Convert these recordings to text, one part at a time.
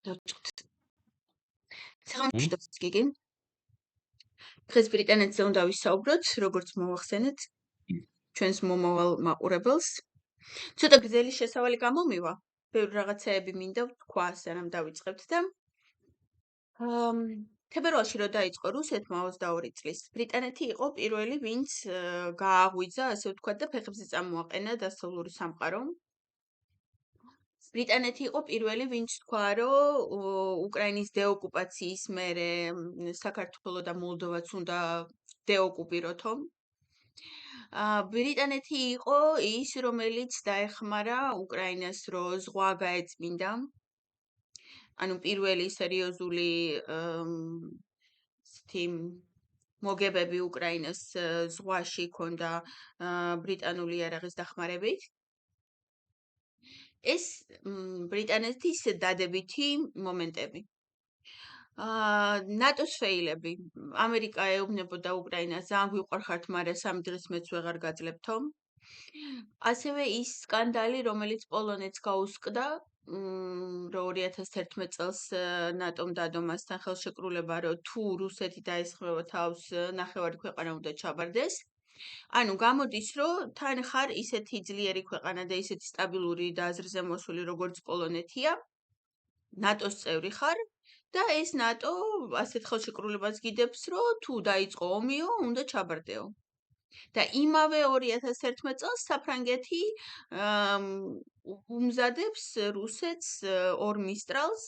დავჭერთ. სახელმწიფო გიგი. დღეს ბრიტანეთზე უნდა ვისაუბროთ, როგორც მოვახსენეთ ჩვენს მომავალ მაყურებელს. ცოტა გრძელი შესავალი გამომივა. ბევრი რაღაცაები მინდა ვთქვა, სანამ დავიწყებთ და თებერვალში რო დაიწყო რუსეთმა 22 წლის, ბრიტანეთი იყო პირველი, ვინც გააღვიძა, ასე ვთქვათ, და ფეხებზე წამოაყენა დასავლური სამყარო. ბრიტანეთი იყო პირველი, ვინც თქვა, რომ უკრაინის დეოკუპაციის მერე საქართველო და მოლდოვაც უნდა დეოკუპიროთო. ბრიტანეთი იყო ის, რომელიც დაეხმარა უკრაინას, რომ ზღვა გაეწმინდა. ანუ პირველი სერიოზული მოგებები უკრაინას ზღვაში ქონდა ბრიტანული იარაღის დახმარებით. ეს ბრიტანეთის დადებითი მომენტები. ნატოს ფეილები. ამერიკა ეუბნებოდა უკრაინას, ძალიან გვიყვარხართ, მაგრამ 3 დღის მეც ვეღარ გაძლევთო. ასევე ის სკანდალი, რომელიც პოლონეთს გაუსკდა, რომ 2011 წელს ნატომ დადო მასთან ხელშეკრულება, რომ თუ რუსეთი დაესხმება თავს, ნახევარი ქვეყანა უნდა ჩაბარდეს. ანუ გამოდის, რომ თან ხარ ისეთი ძლიერი ქვეყანა და ისეთი სტაბილური და აზრზე მოსული, როგორც პოლონეთია, ნატოს წევრი ხარ და ეს ნატო ასეთ ხელშეკრულებას გიდებს, რომ თუ დაიწყო ომიო, უნდა ჩაბარდეო. და იმავე 2011 წელს საფრანგეთი უმზადებს რუსეთს ორ მისტრალს,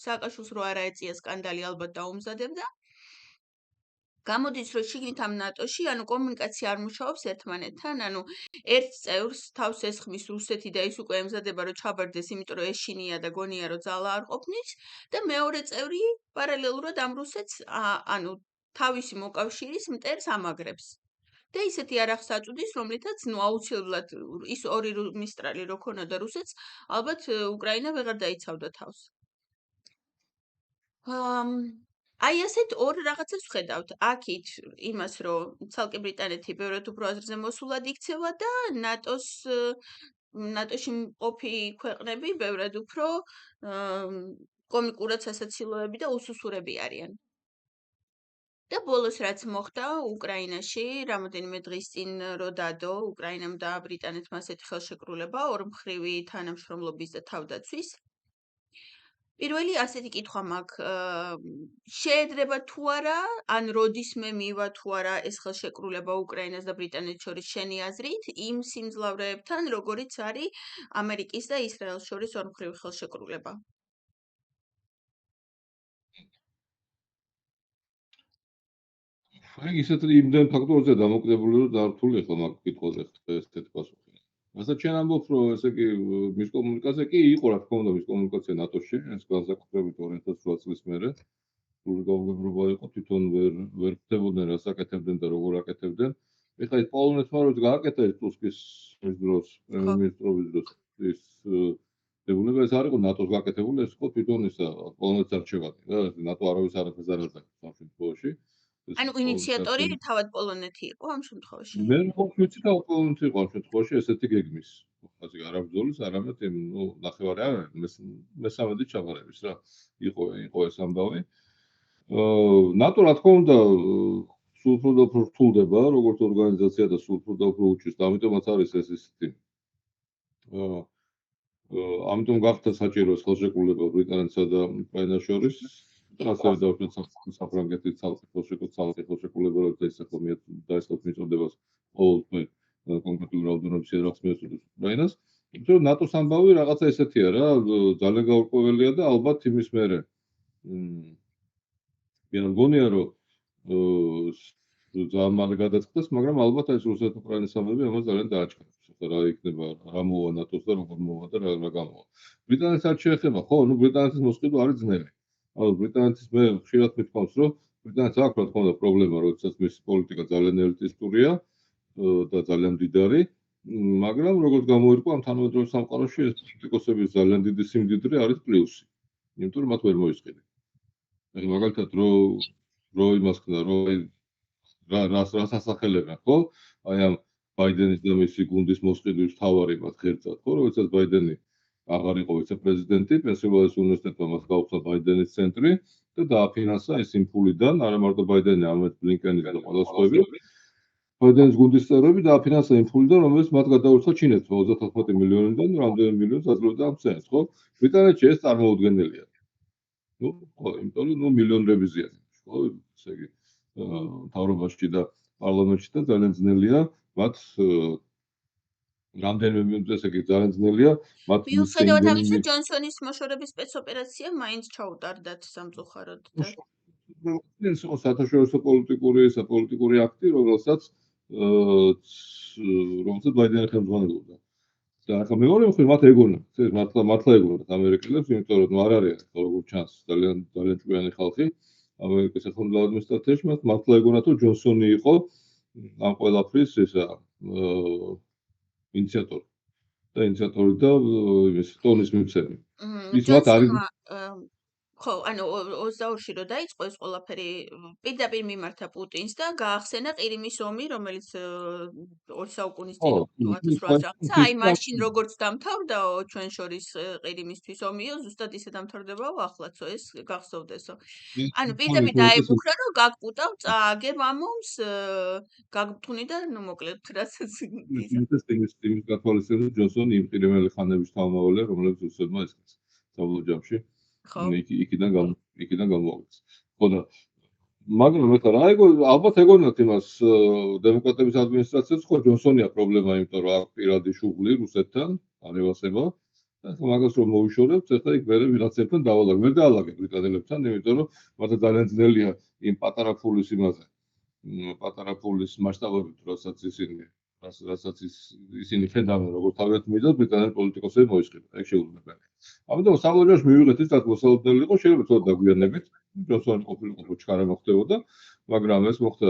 სააკაშვილს რო არ აეწია სკანდალი, ალბათ დაუმზადებდა. გამოდის, რომ შიგნით ამ ნატოში, ანუ კომუნიკაცია არ მუშაობს ერთმანეთთან, ანუ ერთ წევრს თავს ესხმის რუსეთი და ის უკვე ემზადება, რომ ჩაბარდეს, იმიტომ რომ ეშინია და გონია, რომ ძალა არ ყოფნის და მეორე წევრი პარალელურად ამ რუსეთს, ანუ თავისი მოკავშირის მტერს ამაგრებს. და ისეთი არახს აწუდის, რომლითაც აუცილებლად ის ორი მისტრალი რო ქონოდა რუსეთს, ალბათ უკრაინა ვეღარ დაიცავდა თავს. აი ასეთ ორ რაღაცას ვხედავთ. აქით იმას, რომ ცალკე ბრიტანეთი ბევრად უფრო აზრზე მოსულად იქცევა და ნატოში მყოფი ქვეყნები ბევრად უფრო კომიკურად სასაცილოები და უსუსურები არიან. და ბოლოს რაც მოხდა უკრაინაში, რამოდენიმე დღის წინ რო დადო უკრაინამ და ბრიტანეთმა ასეთი ხელშეკრულება ორმხრივი თანამშრომლობის და თავდაცვის. პირველი ასეთი კითხვა მაქვს, შეედრება თუ არა, ან როდისმე მივა თუ არა ეს ხელშეკრულება უკრაინას და ბრიტანეთს შორის შენი აზრით, იმ სიმძლავრეებთან, როგორიც არის ამერიკის და ისრაელს შორის ორმხრივი ხელშეკრულება. აი ისეთ იმდენ ფაქტორზე დამოკიდებული რომ დართული ხო მაგ კითხვაზე ესეთ პასუხი. რასაც ჩვენ ამბობ რომ ესე იგი მის კომუნიკაცია კი იყო რა თქმა უნდა მის კომუნიკაცია ნატოში ეს განსაკუთრებით 2008 წლის მერე სულ გაუგებრობა იყო თვითონ ვერ ხდებოდნენ რას აკეთებდნენ და როგორ აკეთებდნენ. ეხლა ეს პოლონეთმა რო გააკეთა ეს ტუსკის ეს დროს პრემიერ-მინისტრობის დროს ის დებულება ეს არ იყო ნატოს გაკეთებული ეს იყო თვითონ ისა პოლონეთის არჩევანი რა ნატო არავის არ ეზარდა ამ შემთხვევაში. ანუ ინიციატორი თავად პოლონეთი იყო ამ შემთხვევაში? მე ვიცი და პოლონეთი იყო ამ შემთხვევაში ესეთი გეგმის. ასე არა ბრძოლის, არამედ ნახევარი არ მესამედი ჩაბარების რა. იყო ეს ამბავი. ნატო რა თქმა უნდა სულ უფრო რთულდება როგორც ორგანიზაცია და სულ უფრო უჩვენს და ამიტომაც არის ეს ისეთი ამიტომ გახდა საჭირო ეს ხელშეკრულება ბრიტანეთსა და უკრაინას შორის. ასევე დავუშვათ საფრანგეთის ცალკე ხელშეკრულება როცა ისახო დაესწროს მიწოდებას ყოველთვის კონკრეტული რაოდენობის შეძრახს მიეწოდოს უკრაინას. იმიტომ რომ ნატოს ამბავი რაღაცა ესეთია რა, ძალიან გაურკვეველია და ალბათ იმის მერე მე მგონია რომ ძალიან მალე გადაწყდეს, მაგრამ ალბათ ეს რუსეთ-უკრაინის ამბავი ამას ძალიან დააჩქარებს. რა იქნება, რა მოვა ნატოს და როგორ მოვა და რა გამოვა. ბრიტანეთს არ შეეხება, ხო, ბრიტანეთის მოსყიდვა არის ძნელი. ანუ ბრიტანეთის მე ხშირად მithავს, რომ ბრიტანეთს აქვს რა თქმა უნდა პრობლემა, როდესაც მისი პოლიტიკა ძალიან ელიტისტურია და ძალიან მდიდარი, მაგრამ როგორც გამოირკვა ამ თანამედროვე სამყაროში ეს პოლიტიკოსების ძალიან დიდი სიმდიდრე არის პლუსი. იმიტომ რომ მათ ვერ მოისყიდნენ. მაგალითად რო იმას ხდა, რომ რას ასახელებენ, ხო? აი ამ ბაიდენის და მისი გუნდის მოსყიდვის თავარი მათ ღერწად, ხო? როდესაც ბაიდენი აღარ იყო ვიცე-პრეზიდენტი, პენსილვანიის უნივერსიტეტმა მას გაუხსნა ბაიდენის ცენტრი და დააფინანსა ის იმ ფულიდან, არა მარტო ბაიდენი, არამედ ბლინკენი და ყველა სხვები. ბაიდენის გუნდის წევრები დააფინანსა იმ ფულიდან, რომელიც მათ გადაურჩა ჩინეთმა 34 მილიონიდან, რამდენი მილიონს აძლევდა ამ წელს, ხო? ბრიტანეთში ეს წარმოუდგენელია. ხო, იმიტომ რომ მილიონები ზიანი, ხო? ესე იგი, მთავრობაში და პარლამენტში და ძალიან ძნელია მათ რამდენიმე ესე იგი ძალიან ძნელია მათ მიუხედავად ამისა, ჯონსონის მოშორების სპეცოპერაცია მაინც ჩაუტარდათ სამწუხაროდ და ეს იყო საერთაშორისო პოლიტიკური აქტი, რომელსაც ბაიდენი ხელმძღვანელობდა. და ახლა მეორე მხრივ მათ ეგონათ, ეს მართლა ეგონათ ამერიკელებს, იმიტომ რომ არ არის როგორ ჩანს ძალიან ჭკვიანი ხალხი ამერიკის ეხონდ ადმინისტრაციაში, მათ მართლა ეგონათ, რომ ჯონსონი იყო ამ ყველაფრის ესა ინიციატორი და ის ტონის მიცემი. ის მათ არის ხო, ანუ 22-ში რო დაიწყო ეს ყველაფერი, პირდაპირ მიმართა პუტინს და გაახსენა ყირიმის ომი, რომელიც 2 საუკუნის წინ 1800-ს აი მაშინ როგორც დამთავრდაო ჩვენ შორის ყირიმისთვის ომიო, ზუსტად ისე დამთავრდებაო ახლაცო ეს გახსოვდესო. ანუ პირდაპირ დაებუქრა რომ გაგპუტავ წააგებ ამ ომს, გაგთუნი და ნუ მოკლედ რასაც ის გათვალისწინებთ ჯონსონი იმ ყირიმელი ხანების თავმოყოლე, რომლებიც უსწრებმა ეს საბოლოო იქიდან გამოვაქვს. ხო და მაგრამ ეხლა რა ალბათ ეგონათ იმას დემოკრატების ადმინისტრაციას, ხო ჯონსონია პრობლემა, იმიტომ რომ აქვს პირადი შუღლი რუსეთთან, ანევასება. და მაგას რომ მოვიშორებთ, ეხლა იქ მერე ვიღაცებთან დავალაგებ. ვერ დავალაგებ ბრიტანელებთან, იმიტომ რომ მათ ძალიან ძნელია იმ პატარა ფულის იმაზე. პატარა ფულის მასშტაბებით, რასაც ისინი ხედავენ, როგორ თავად მიდოს ბრიტანელ პოლიტიკოსებს მოისყიდა. ეგ შეუძლებელი. ამიტომ საბოლოოში მივიღეთ ის დასალოდნელი იყო, შეიძლება ცოტა დაგვიანებით, ჯონსონი ყოფილიყო ჩქარა მოხდებოდა, მაგრამ ეს მოხდა,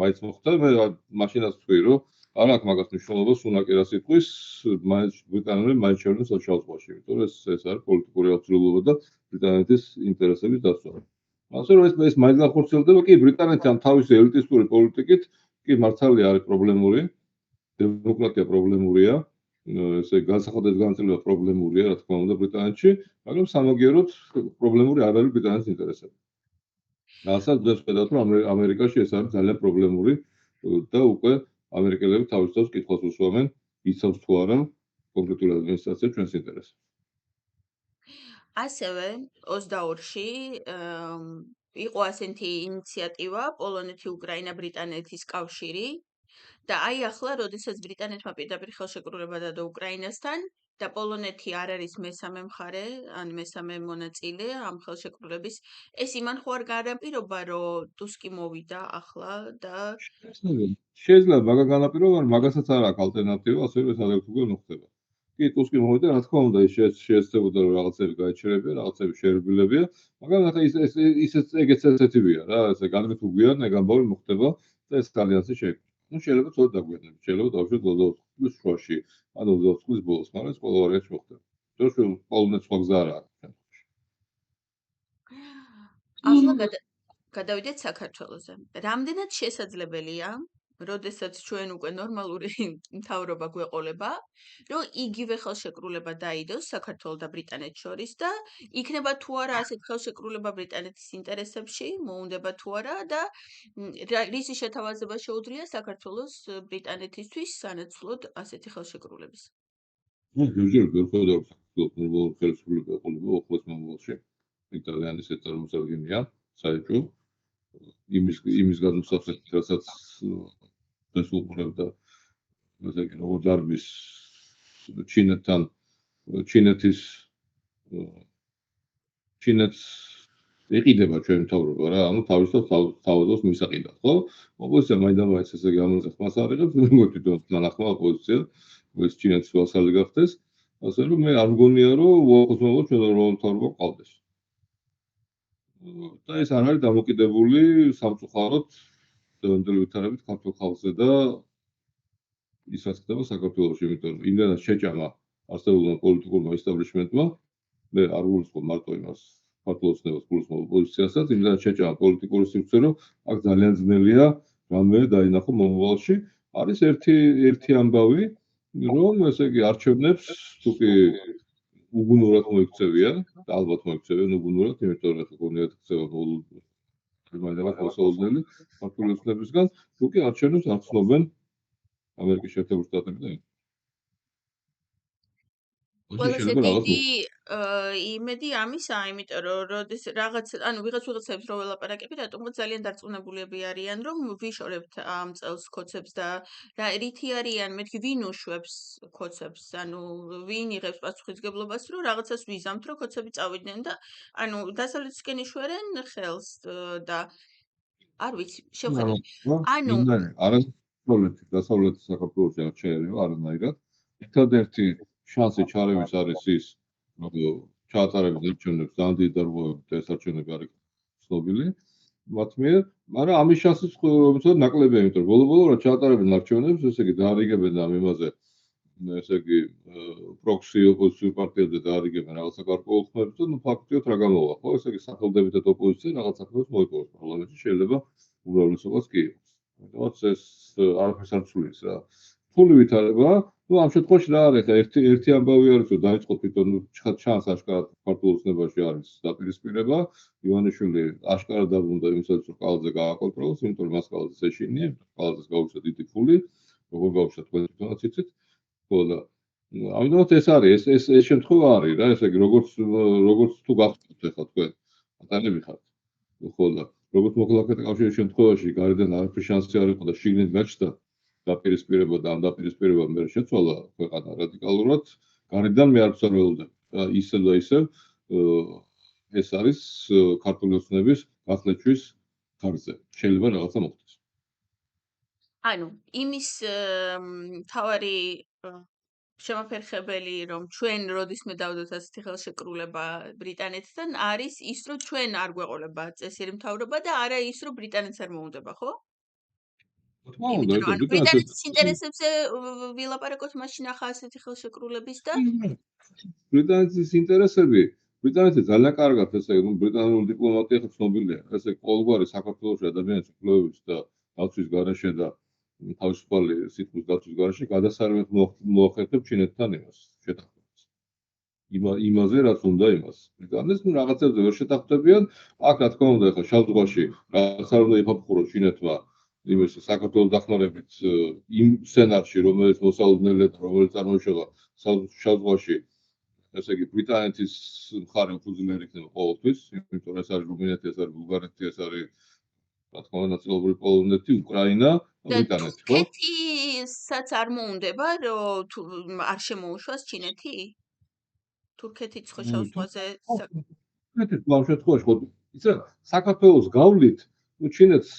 მაინც მოხდა, მე მაშინაც ვთქვი, რომ არ აქვს მაგას მნიშვნელობას, უნაკი რა სიტყვის, მაინც ბრიტანელები მაინც შევლენ სოციალურ ზღვაში, იმიტომ რომ ეს არის პოლიტიკური აღჭურვილობა და ბრიტანეთის ინტერესების დაცვა. ასე რომ ეს მაინც განხორციელდება, კი ბრიტანეთი ამ თავისი ელიტისტური პოლიტიკით, კი მართალია არის პრობლემური, დემოკრატია პრობლემურია, ესე განსახადების განაწილება პრობლემურია, რა თქმა უნდა, ბრიტანეთში, მაგრამ სამაგიეროდ პრობლემური არ არის ბრიტანეთის ინტერესები. რასაც დღეს ხედავთ, რომ ამერიკაში ეს არის ძალიან პრობლემური და უკვე ამერიკელები თავის თავს კითხვას უსვამენ, იცავს თუ არა კონკრეტული ადმინისტრაცია ჩვენს ინტერესებს. ასევე 22-ში იყო ასეთი ინიციატივა პოლონეთი, უკრაინა, ბრიტანეთის კავშირი და აი ახლა, როდესაც ბრიტანეთმა პირდაპირ ხელშეკრულება დადო უკრაინასთან და პოლონეთი არ არის მესამე მხარე, ან მესამე მონაწილე ამ ხელშეკრულების, ეს იმან ხო არ განაპირობა, რომ ტუსკი მოვიდა ახლა და შეიძლება მაგა განაპირობა, მაგასაც არ აქვს ალტერნატივა, ასე რომ სადაც უკვე მოხდება. კი, ტუსკი მოვიდა, რა თქმა უნდა, ის შეეცდებოდა რომ რაღაცები გაიჩერებია, რაღაცები შეერბილებია, მაგრამ ახლა ეგეც ესეთივია რა, ესე განრით უგვიან, ეგ ამბავი მოხდება და ეს ალიანსი შეიქმნა. ნუ შეიძლება ცოტა დაგვიანებით, შეიძლება დავუშვათ 24 წლის შუაში, ან 24 წლის ბოლოს, მაგრამ ეს ყველა ვარიანტი მოხდება. ჯერ პოლონეთს სხვა გზა არ აქვს. ახლა გადავიდეთ საქართველოზე. რამდენად შესაძლებელია, როდესაც ჩვენ უკვე ნორმალური მთავრობა გვეყოლება, რომ იგივე ხელშეკრულება დაიდოს საქართველოს და ბრიტანეთს შორის და იქნება თუ არა ასეთ ხელშეკრულება ბრიტანეთის ინტერესებში, მოუნდება თუ არა და რისი შეთავაზება შეუძლია საქართველოს ბრიტანეთისთვის სანაცვლოდ ასეთი ხელშეკრულების. ჯერ ვერხოდავს ხელშეკრულება ეყოლება 4 მომავალში. იტალიანის წარმომადგენელია საერთო იმის გადმოსახსენად, რასაც ეს უყურებდა ესე იგი როგორც არის ჩინეთს ეყიდება ჩვენ მთავრობა რა, ანუ თავისთავად მისაყიდათ, ხო? ოპოზიცია მაინც ესე გამოიწეს მას არიღებს, მე თვითონ ნახმა ოპოზიცია, ეს ჩინეთის ვასალი გახდეს, ასე რომ მე არ მგონია რომ უახლოესობა ჩვენ რომ მთავრობა ყავდეს. და ეს არ არის დამოკიდებული სამწუხაროდ დევანდელი ვითარებით ქართულ ხალხზე და ისაც ხდება საქართველოში, იმიტომ რომ იმდენად შეჭამა არსებულმა პოლიტიკურმა ესტაბლიშმენტმა, მე არ ვულისხმობ მარტო იმას ქართულოცნებას, ვულისხმობ ოპოზიციასაც, იმდენად შეჭამა პოლიტიკური სივრცე, რომ აქ ძალიან ძნელია რამე დაინახო მომავალში. არის ერთი ამბავი, რომ ესე იგი არჩევნებს თუ კი უგუნურად მოიქცევიან და ალბათ მოიქცევიან უგუნურად, იმიტომ რომ გონიათ ქცევა ბოლო იმადება მოსაუბრებელი ქართული ოცნებისგან, თუ კი არჩევნებს არ ცნობენ ამერიკის შეერთებული შტატები და ისე ყველაზე შეიძლება რაღაც დიდი იმედი ამისა, იმიტომ რომ როდის რაღაც ანუ ვიღაცებს რო ველაპარაკები, რატომღაც ძალიან დარწმუნებულები არიან, რომ ვიშორებთ ამ წელს ქოცებს და რითი არიან, მეთქი ვინ უშვებს ქოცებს, ანუ ვინ იღებს პასუხისგებლობას, რომ რაღაცას ვიზამთ, რომ ქოცები წავიდნენ და ანუ დასავლეთისკენ იშვერენ ხელს და არ ვიცი, შევხედოთ. ანუ დასავლეთი საქართველოში არ შეიძლება არანაირად. ერთადერთი შანსი ჩარევის არის ის, რომ ჩაატარებენ არჩევნებს ძალიან დიდი დარღვევებით ეს არჩევნები არის ცნობილი მათ მიერ, მაგრამ ამის შანსიც უცბად ნაკლებია, იმიტომ რომ ბოლო-ბოლო რა ჩაატარებენ არჩევნებს, ესე იგი დაარიგებენ ამ იმაზე, ესე იგი პროქსი ოპოზიციურ პარტიებზე დაარიგებენ რაღაცა გარკვეულ ხმებს და ნუ ფაქტიურად რა გამოვა, ხო? ესე იგი სახელმდებითად ოპოზიცია რაღაც საქმეს მოიპოვოს პარლამენტში, შეიძლება უმრავლესობას კი იყოს. ამიტომაც ეს არაფერს არ ცვლის რა. ფული ვითარება, ნუ ამ შემთხვევაში რა არის, ერთი ამბავი არის, რომ დაიწყო თვითონ ჩანს აშკარად ქართულ ოცნებაში არის დაპირისპირება, ივანიშვილი აშკარად დაბრუნდა იმისაც, რომ ყალაძე გააკონტროლოს, იმიტომ რომ მას ყალაძეს ეშინია, ყალაძეს გაუჩნდა დიდი ფული, როგორ გაუჩნდა თქვენ თვითონაც იცით. ხო და ამიტომაც ეს არის, ეს შემთხვევა არის რა, ესე იგი როგორც თუ გახსოვთ ახლა თქვენ ატანები ხართ. ხო და როგორც მოქალაქეთა კავშირის შემთხვევაში გარედან არაფრის შანსი არ იყო და შიგნით გაჩნდა დაპირისპირება და ამ დაპირისპირებამ მე შეცვალა ქვეყანა რადიკალურად, გარედან მე არ ვსარველოდებ. ისევ და ისევ ეს არის ქართული ოცნების გახლეჩვის ხარჯზე. შეიძლება რაღაცა მოხდეს. ანუ იმის თავარი შემოფერხებელი რომ ჩვენ როდისმე დავდოთ ასეთი ხელშეკრულება ბრიტანეთთან არის ის რომ ჩვენ არ გვეყოლება წესიერი მთავრობა და არა ის რომ ბრიტანეთს არ მოუნდება, ხო? თქმა უნდა, იმიტომ რომ ეტო ანუ ბრიტანეთის ინტერესებზე ვილაპარაკოთ მაშინ ახლა ასეთი ხელშეკრულების და ბრიტანეთის ინტერესები, ბრიტანეთი ძალიან კარგად ესე იგი, ბრიტანული დიპლომატია ხო ცნობილია, ესე ყოველგვარი საქართველოს ადამიანის უფლებების და დაცვის გარეშე და თავისუფალი სიტყვის დაცვის გარეშე გადასარევად მოახერხებს ჩინეთთან იმას შეთანხმებას. იმაზე რაც უნდა იმას. ბრიტანეთს ნუ რაღაცებზე ვერ შეთანხმდებიან, აქ რა თქმა უნდა ახლა შავ-ზღვაში რაღაც არ უნდა იფაფხუროს ჩინეთმა იმის საქართველოს დახმარებით იმ სცენარში, რომელიც მოსალოდნელად რომელიც წარმოიშობა შავ-ზღვაში ესე იგი ბრიტანეთის მხარე უფუძნელი იქნება ყოველთვის, იმიტომ რომ ეს არის რუმინეთი, ეს არის ბულგარეთი, ეს არის რა თქმა უნდა ნაწილობრივ პოლონეთი, უკრაინა, ბრიტანეთი, ხო? თურქეთისაც არ მოუნდება რომ არ შემოუშვას ჩინეთი? თურქეთიც ხო შავ-ზღვაზე თურქეთის ამ შემთხვევაში ხო იცი რა, საქართველოს გავლით, ნუ ჩინეთს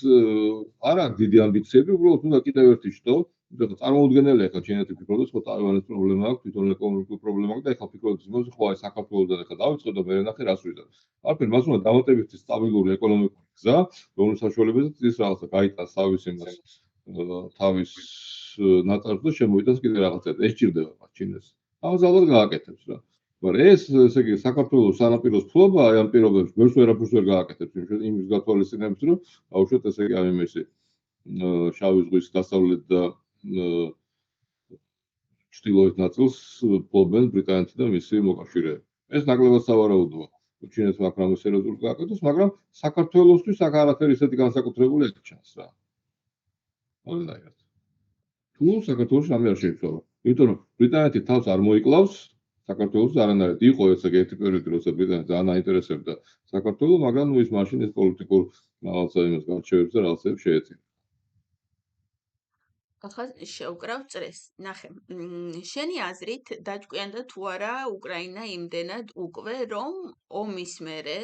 არ აქვს დიდი ამბიციები, უბრალოდ უნდა კიდევ ერთი შტო, იმიტომ რომ წარმოუდგენელია ახლა ჩინეთი ფიქრობს, ხო ტაივანის პრობლემა აქვს, თვითონ ეკონომიკური პრობლემა აქვს და ახლა ფიქრობს იმაზე, ხო აი საქართველოსთან ახლა დავიწყო და მე ნახე რას ვიზარ. არაფერ, მას უნდა დამატებითი სტაბილური ეკონომიკური გზა, რომლის საშუალებაზეც ის რაღაცა გაიტანს თავის იმას, თავის ნაწარმს და შემოიტანს კიდევ რაღაცა. ეს ჭირდება მას ჩინეთს. ამას ალბათ გააკეთებს რა. მაგრამ ესე იგი საქართველოს სანაპიროს ფლობა აი ამ პირობებში ვერც ვერაფერს ვერ გააკეთებს იმის გათვალისწინებით რომ აუშვათ ესე იგი ამ იმისი შავი ზღვის დასავლეთ და ჩრდილოეთ ნაწილს ფლობენ ბრიტანეთი და მისი მოკავშირეები. ეს ნაკლებად სავარაუდოა. ჩინეთს აქ რამე სერიოზული გააკეთოს, მაგრამ საქართველოსთვის აქ არაფერი ისეთი განსაკუთრებული არ ჩანს რა. ყველანაირად. თუ საქართველოს რამე არ შეიცვალა. იმიტომ რომ ბრიტანეთი თავს არ მოიკლავს საქართველოს არანაირად იყო ესე ერთი პერიოდი როცა ბრიტანეთი ძალიან აინტერესებდა საქართველოს, მაგრამ ნუ ის მაშინ ეს პოლიტიკურ რაღაცა იმას გარჩევებს და რაღაცებს შეეწირა. ახლა შევკრავ წრეს. ნახე, შენი აზრით დაჭკვიანდა თუ არა უკრაინა იმდენად უკვე რომ ომის მერე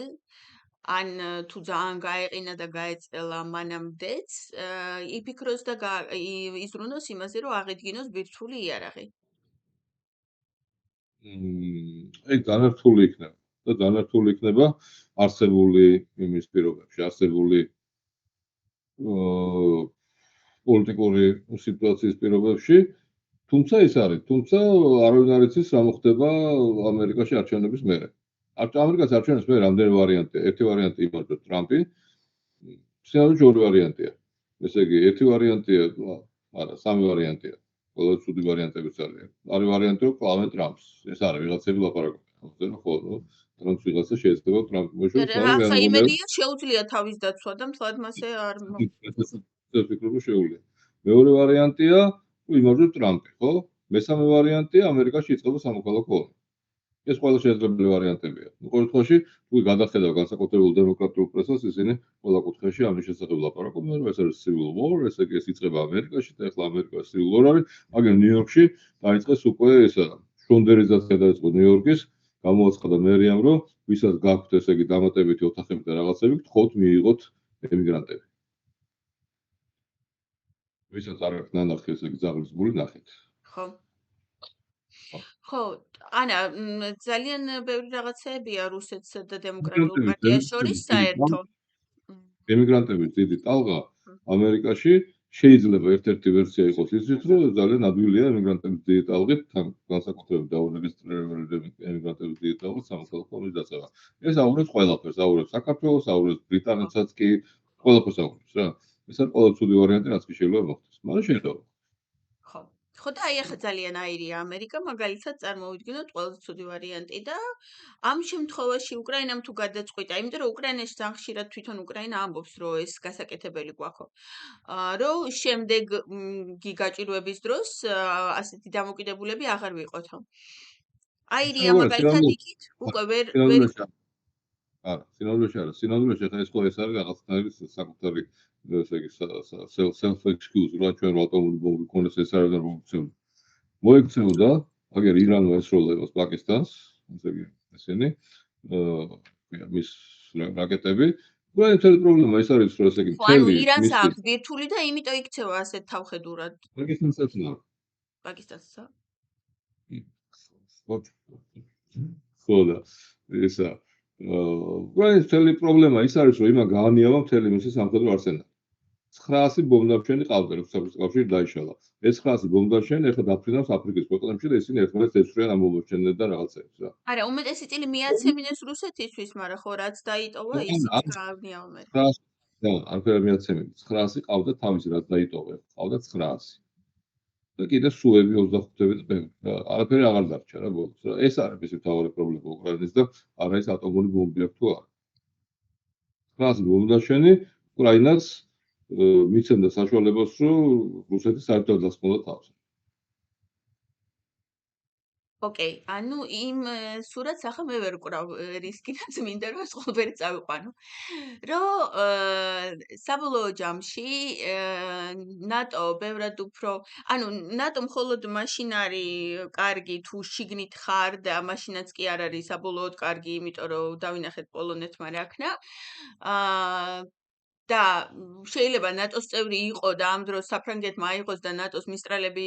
ან თუ ძალიან გაეყინა და გაეწელა მანამდეც იფიქროს და იზრუნოს იმაზე რომ აღედგინოს ბირთვული იარაღი. ეგ განართული იქნება და განართული იქნება არსებული იმის პირობებში, არსებული პოლიტიკური სიტუაციის პირობებში, თუმცა ის არის, თუმცა არავინ არ იცის რა მოხდება ამერიკაში არჩევნების მერე. ამერიკას არჩევნების მერე რამდენი ვარიანტია? ერთი ვარიანტი იმართოს ტრამპი, სინამდვილეში ორი ვარიანტია. ესე იგი, ერთი ვარიანტია, არა, სამი ვარიანტია. ყველა ცუდი ვარიანტებიც არის. არის ვარიანტი, რომ კლავენ ტრამპს. ეს არის, ვიღაცები ლაპარაკობენ. ახსენე ხო, ნუ ტრამპს ვიღაცა შეიძლება ტრამპი მოშოროს, რა მაგრამ ხა რეალურია იმედია შეუძლია თავის დაცვა და მთლად მასე არ ფიქრობ შეუძლია. მეორე ვარიანტია, თუ იმარჯვებს ტრამპი, ხო? მესამე ვარიანტია ამერიკაში იწყება სამოქალაქო ომი. ეს ყველა შესაძლებელი ვარიანტებია. ყოველ შემთხვევაში, თუ გადახედავ განსაკუთრებულ დემოკრატიულ პრესას, ისინი ყველა კუთხეში ამის შესახებ ლაპარაკობენ, რომ ეს არის civil war, ესე იგი ეს იწყება ამერიკაში და ახლა ამერიკაში civil war არის, მაგრამ ნიუ-იორკში დაიწყეს უკვე ესა შონდერიზაცია დაიწყო ნიუ-იორკის, გამოაცხადა მერიამ, რომ ვისაც გაქვთ ესე იგი დამატებითი ოთახები და რაღაცები, გთხოვთ მიიღოთ ემიგრანტები. ვისაც არ აქვს ნანახი ესე იგი ძაღლის გული ნახეთ. ხო. ხო, ანა, ძალიან ბევრი რაღაცებია რუსეთსა და დემოკრატიულ პარტიას შორის საერთო. ემიგრანტების დიდი ტალღა ამერიკაში შეიძლება ერთ-ერთი ვერსია იყოს ისიც, რომ ძალიან ადვილია ემიგრანტების დიდი ტალღით განსაკუთრებით დაურეგისტრირებული ემიგრანტების დიდი ტალღით სამოქალაქო ომის დაწყება. ეს აურებს ყველაფერს, აურებს საქართველოს, აურებს ბრიტანეთსაც კი, ყველაფერს აურებს რა. ეს არის ყველა ცუდი ვარიანტი, რაც კი შეიძლება მოხდეს. მაგრამ შეიძლება. ხო. ხო და აი ახლა ძალიან აირია ამერიკა, მაგალითად წარმოვიდგინოთ ყველაზე ცუდი ვარიანტი და ამ შემთხვევაში უკრაინამ თუ გადაწყვიტა, იმიტომ რომ უკრაინაში ძალიან ხშირად თვითონ უკრაინა ამბობს, რომ ეს გასაკეთებელი გვაქვს. რომ შემდეგ გიგაჭირვების დროს ასეთი დამოკიდებულები აღარ ვიყოთო. აირია მაგალითად იქით უკვე ვერ არა, სინამდვილეში არა. სინამდვილეში ხა ეს ხო ეს არის რაღაცნაირი საკუთარი ესე იგი self excuse, რა ჩვენ რატომ გქონდეს ეს არის რომ მოიქცეოდა. მოიქცეოდა, აგერ ირანმა ესროლებას პაკისტანს, ესე იგი ესენი მის რაკეტები. უბრალოდ პრობლემა ის არის რომ ესე იგი ანუ ირანს აქვს ბირთვული და იმიტომ იქცევა ასეთ თავხედურად. პაკისტანსაც ნაქვს. პაკისტანსა? ხო და ისა უბრალოდ თელი პრობლემა ის არის რომ იმან გაანიავა მთელი მისი სამხედრო არსენალი. 900 ბომბდამშვენი ყავდა რუსეთის კავშირში დაიშალა. ეს 900 ბომბდამშვენი ახლა დაფრინავს აფრიკის ქვეყნებში და ისინი ერთმანეთს ეცვლიან ამ ბომბდამშვენებს და რაღაცებს რა. არა, უმეტესი წილი მიაცემინეს რუსეთისთვის, მაგრამ ხო რაც დაიტოვა ისიც გაანიავა მე. და არაფერ მიაცემინეს. 900 ყავდა თავისი რაც დაიტოვა, ყავდა 900. და კიდე სუები 25-ები და არაფერი აღარ დარჩა რა ბოლოს. ეს არის მისი მთავარი პრობლემა უკრაინის და არა ის ატომური ბომბი აქვს თუ არა. 900 ბომბდამშვენი უკრაინას მიცემდა საშუალებას, რომ რუსეთი საერთოდ დასმოდა თავს. ოკეი, ანუ იმ სურათს ახლა მე ვერ ვკრავ რისკინაც მინდა რომ ეს ყველაფერი წავიყვანო. რომ საბოლოო ჯამში ნატო ბევრად უფრო, ანუ ნატო მხოლოდ მაშინ არის კარგი თუ შიგნით ხარ და მაშინაც კი არ არის საბოლოოდ კარგი, იმიტომ რომ დავინახეთ პოლონეთმა რა ქნა. და შეიძლება ნატოს წევრი იყო და ამ დროს საფრანგეთმა აიღოს და ნატოს მისტრალები,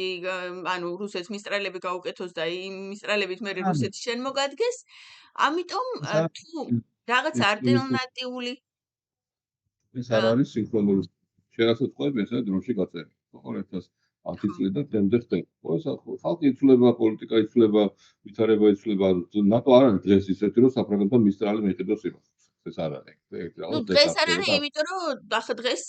ანუ რუსეთს მისტრალები გაუკეთოს და იმ მისტრალებით მე რუსეთი შენ მოგადგეს. ამიტომ თუ რაღაც ალტერნატიული ეს არ არის სინქრონული. შეიძლება თქვენ ესე დროში გაწერეთ. ხო 2010 წლიდან დღემდე ხდება. ხო ეს ხალხი იცვლება, პოლიტიკა იცვლება, ვითარება იცვლება. ნატო არ არის დღეს ისეთი რომ საფრანგეთთან მისტრალი მიყიდოს იმას. ეს არ არის. ну დღეს არ არის, იმიტომ რომ ახლა დღეს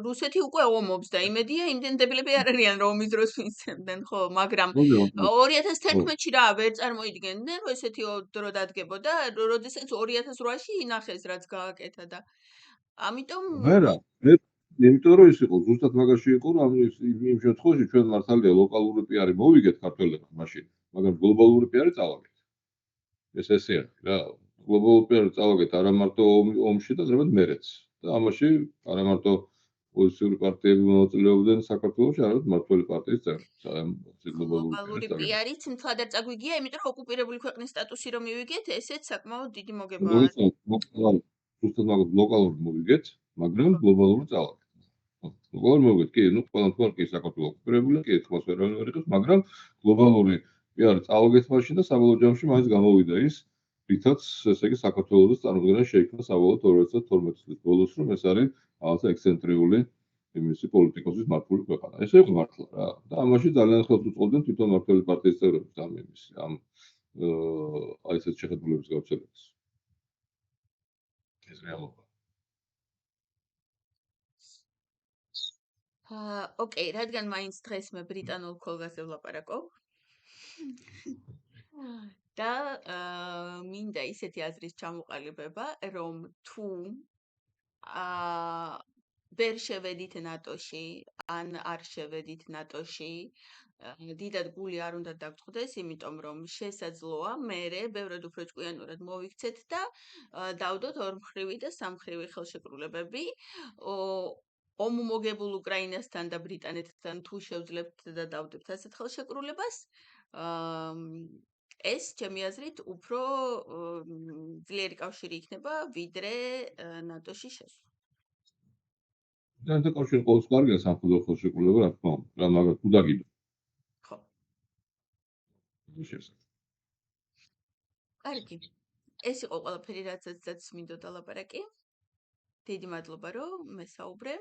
რუსეთი უკვე ომობს და იმედია იმდენდებლები არ არიან რომ ომის დროს მისცემდნენ, ხო, მაგრამ 2011-ში რა ვერ წარმოიდგენდნენ რომ ესეთი დრო დადგებოდა, როდესაც 2008-ში ინახეს რაც გააკეთა და ამიტომ ვერა, იმიტომ რომ ის იყო ზუსტად მაგაში იყო რომ იმ შემთხვევაში ჩვენ მართალია ლოკალური პიარი მოვიგეთ ქართველებმა მაშინ, მაგრამ გლობალური პიარი წავაგეთ. ეს ესე არის რა. გლობალური პიარი წავაგეთ არა მარტო ომში და ზოგადად მერეც. და ამაში არა მარტო პოზიციური პარტიები მონაწილეობდნენ საქართველოში, არამედ მართველი პარტიის წევრები. გლობალური პიარიც მთლად არ წაგვიგია, იმიტომ რომ ოკუპირებული ქვეყნის სტატუსი რომ მივიგეთ, ესეც საკმაოდ დიდი მოგებაა. ზუსტად მაგას ლოკალური მოვიგეთ, მაგრამ გლობალური წავაგეთ. გლობალური მოვიგეთ, კი, ნუ ყველა თქვენ კი საქართველოს ოკუპირებული, კი, თქოს ვერ არის, მაგრამ გლობალური პიარი წავაგეთ მაშინ და საბოლოო ჯამში მაინც გამოვიდა ის, რითაც ესე იგი საქართველოს წარმოდგენა შეიქმნა საბოლოოდ 2012 წლის ბოლოს, რომ ეს არის რაღაცა ექსცენტრიული იმისი პოლიტიკოსის მართული ქვეყანა. ესე იყო მართლა რა. და ამაში ძალიან ხელს უწყობდნენ თვითონ მართველი პარტიის წევრები ამ იმის ამ აი ესეთ შეხედულების გავრცელებას. ეს რეალობა. ოკეი, რადგან მაინც დღეს მე ბრიტანულ ქოლგაზე ვლაპარაკობ. და მინდა ისეთი აზრის ჩამოყალიბება, რომ თუ აა ვერ შევედით ნატოში, ან არ შევედით ნატოში, დიდად გული არ უნდა დაგწყვდეს, იმიტომ რომ შესაძლოა მერე ბევრად უფრო ჭკვიანურად მოვიქცეთ და დავდოთ ორმხრივი და სამხრივი ხელშეკრულებები. ო ომუ მოგებულ უკრაინასთან და ბრიტანეთთან თუ შევძლებთ და დავდებთ ასეთ ხელშეკრულებას, აა ეს ჩემი აზრით უფრო ძლიერი კავშირი იქნება, ვიდრე ნატოში შესვლა. ბრიტანეთთან კავშირი ყოველთვის კარგია სამხედრო ხელშეკრულება, რა თქმა უნდა, მაგრამ თუ დაგიდო. ხო. შესაძლოა. კარგი. ეს იყო ყველაფერი, რაცაც მინდოდა ლაპარაკი. დიდი მადლობა, რომ მესაუბრე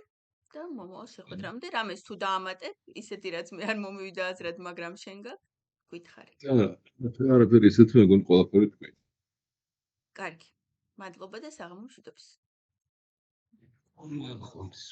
და მომავალ შეხვედრამდე. რამეს თუ დაამატებ, ისეთი რაც მე არ მომივიდა აზრად, მაგრამ შენ გაქვს, გითხარი. არაფერი ისეთი მეგონი ყველაფერი თქვი. კარგი. მადლობა და საღამო მშვიდობს. ხომის.